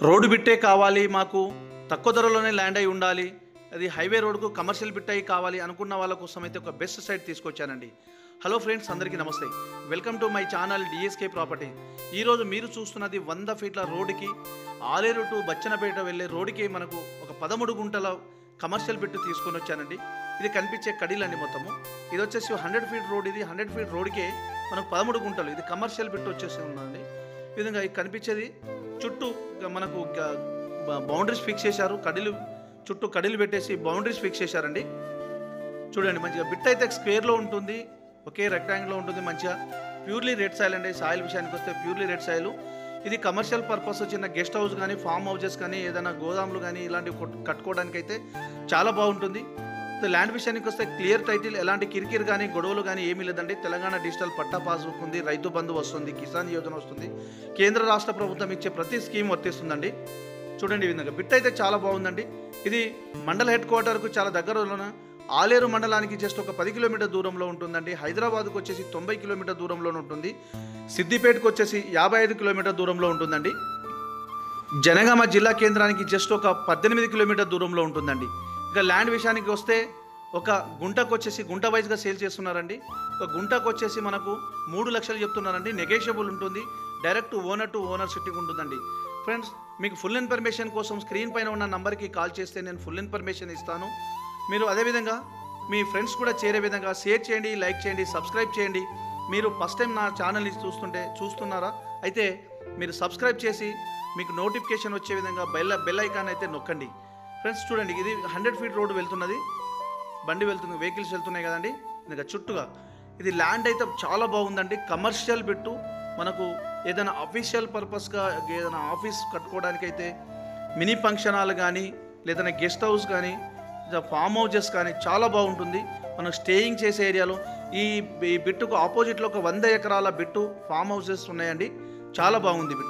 Road బిట్టే కావాలి మాకు, తక్కువ ధరలోనే ల్యాండ్ అయి ఉండాలి, అది హైవే రోడ్డుకు కమర్షియల్ బిట్ అయి కావాలి అనుకున్న వాళ్ళ కోసం అయితే ఒక బెస్ట్ సైట్ తీసుకొచ్చానండి. హలో ఫ్రెండ్స్, అందరికీ నమస్తే. Welcome to my channel DSK property. ఈరోజు మీరు చూస్తున్నది 100 ఫీట్ల రోడ్డుకి, ఆలేరు టు బచ్చనపేట వెళ్ళే రోడ్డుకి మనకు ఒక 13 గుంటల కమర్షియల్ బిట్ తీసుకొని వచ్చానండి. ఇది కనిపించే కడీలండి మొత్తము. ఇది వచ్చేసి 100 ఫీట్ రోడ్. ఇది 100 ఫీట్ రోడ్కే మనకు 13 గుంటలు. ఇది కమర్షియల్ బిట్ వచ్చేసి ఉందండి. ఈ విధంగా ఇది కనిపించేది చుట్టూ మనకు బౌండరీస్ ఫిక్స్ చేశారు. చుట్టూ కడీలు పెట్టేసి బౌండరీస్ ఫిక్స్ చేశారండి. చూడండి, మంచిగా బిట్ అయితే స్క్వేర్లో ఉంటుంది, ఒకే రెక్టాంగిల్లో ఉంటుంది. మంచిగా ప్యూర్లీ రెడ్ సాయిల్ అండి. సాయిల్ విషయానికి వస్తే ప్యూర్లీ రెడ్ సాయిల్. ఇది కమర్షియల్ పర్పస్, చిన్న గెస్ట్ హౌస్ కానీ, ఫామ్ హౌజెస్ కానీ, ఏదైనా గోదాములు కానీ ఇలాంటివి కట్టుకోవడానికి అయితే చాలా బాగుంటుంది. ల్యాండ్ విషయానికి వస్తే క్లియర్ టైటిల్, ఎలాంటి కిరికిరి కానీ గొడవలు కానీ ఏమీ లేదండి. తెలంగాణ డిజిటల్ పట్టా పాస్బుక్ ఉంది, రైతు బంధు వస్తుంది, కిసాన్ యోజన వస్తుంది, కేంద్ర రాష్ట్ర ప్రభుత్వం ఇచ్చే ప్రతి స్కీమ్ వర్తిస్తుందండి. చూడండి, ఈ విధంగా బిట్ అయితే చాలా బాగుందండి. ఇది మండల హెడ్ క్వార్టర్కు చాలా దగ్గరలోన, ఆలేరు మండలానికి జస్ట్ ఒక 10 కిలోమీటర్ దూరంలో ఉంటుందండి. హైదరాబాద్కు వచ్చేసి 90 కిలోమీటర్ దూరంలో ఉంటుంది. సిద్దిపేటకు వచ్చేసి 55 కిలోమీటర్ దూరంలో ఉంటుందండి. జనగామ జిల్లా కేంద్రానికి జస్ట్ ఒక 18 కిలోమీటర్ దూరంలో ఉంటుందండి. ఇక ల్యాండ్ విషయానికి వస్తే ఒక గుంటకు వచ్చేసి గుంట వైజ్గా సేల్ చేస్తున్నారండి. ఒక గుంటకు వచ్చేసి మనకు 3 లక్షలు చెప్తున్నారండి. నెగోషియబుల్ ఉంటుంది. Direct owner to owner sitting ఉంటుందండి. ఫ్రెండ్స్, మీకు ఫుల్ ఇన్ఫర్మేషన్ కోసం స్క్రీన్ పైన ఉన్న నంబర్కి కాల్ చేస్తే నేను ఫుల్ ఇన్ఫర్మేషన్ ఇస్తాను. మీరు అదేవిధంగా మీ ఫ్రెండ్స్ కూడా చేరే విధంగా షేర్ చేయండి, లైక్ చేయండి, సబ్స్క్రైబ్ చేయండి. మీరు ఫస్ట్ టైం నా ఛానల్ని చూస్తున్నారా అయితే మీరు సబ్స్క్రైబ్ చేసి మీకు నోటిఫికేషన్ వచ్చే విధంగా బెల్ ఐకాన్ అయితే నొక్కండి. ఫ్రెండ్స్, చూడండి, ఇది 100 ఫీట్ రోడ్డు వెళ్తున్నది. బండి వెళ్తుంది, వెహికల్స్ వెళ్తున్నాయి కదండి. ఇంకా చుట్టుగా ఇది ల్యాండ్ అయితే చాలా బాగుందండి. కమర్షియల్ బిట్టు, మనకు ఏదైనా అఫీషియల్ పర్పస్గా ఏదైనా ఆఫీస్ కట్టుకోవడానికైతే, మినీ ఫంక్షన్ హాల్ కానీ, లేదన్నా గెస్ట్ హౌస్ కానీ, ఫామ్ హౌజెస్ కానీ చాలా బాగుంటుంది. మనం స్టేయింగ్ చేసే ఏరియాలో ఈ బిట్టుకు ఆపోజిట్లో ఒక 100 ఎకరాల బిట్టు ఫామ్ హౌసెస్ ఉన్నాయండి. చాలా బాగుంది బిట్టు.